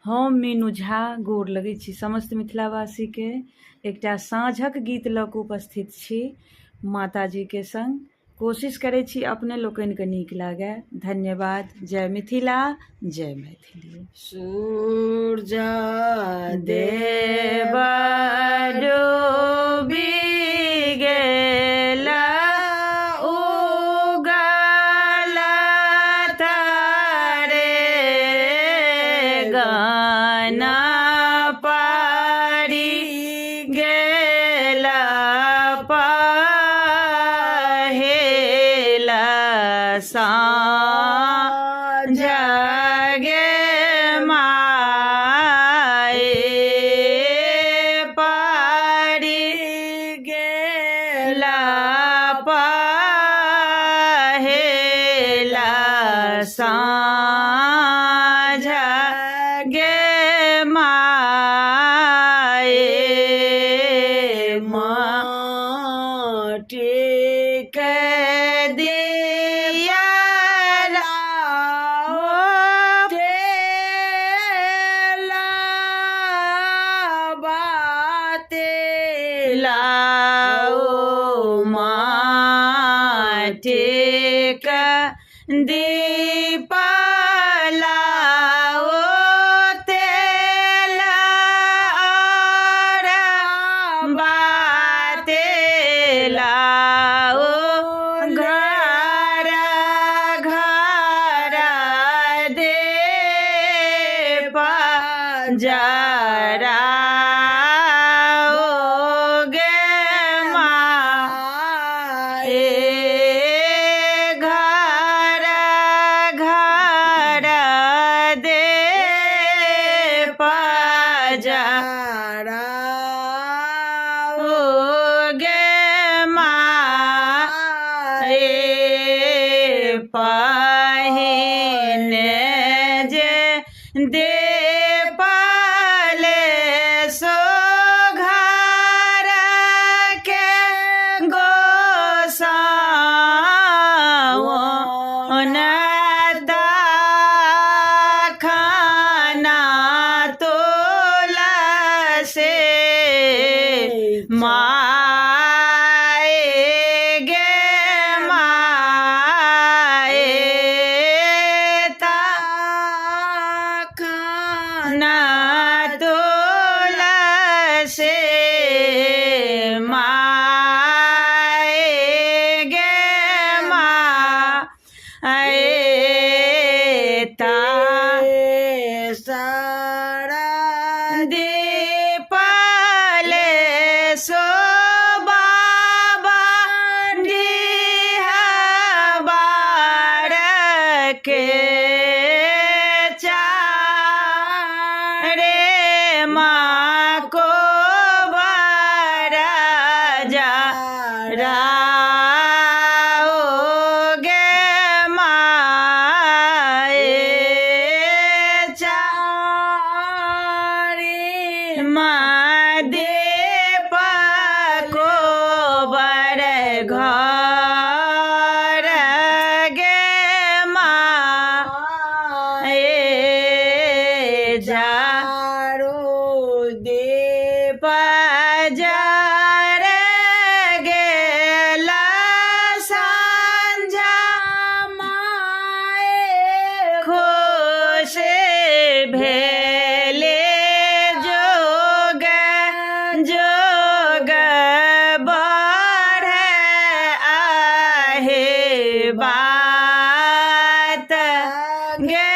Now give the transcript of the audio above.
हम मीनू झा गोर लगै छी समस्त मिथिलावासीके। एकटा साँझक गीत लऽ कऽ उपस्थित छी माताजीके संग। कोशिश करै छी अपने लोकनिके नीक लागै। धन्यवाद। जय मिथिला, जय मैथिली। सूरज देव डूबि गेला, उगल तारे गाना पड़ि गेला पहिला साँझ गे माए, पड़ि गेला पहिला साँझ गे माए। माटी के दिया लाओ माटी के दीप लाओ, तेल और बाते लाओ, घर घर दीप जराओगे माए। घर घर दीप जराओगे माए। पहिने जे दीप ले सो घर के गोसाउन खाना तुलसी माए गे माए, खाना तुलसी माए गे माए। सारा दीप ले सो बाबा बार के चारे माँ को बरजा राओगे माए। चारे माँ दीप को बर घर गे माए। जारो दीप जर गेला साँझ माए, खुश भेले जोग जोग बढ़े आहे बात गे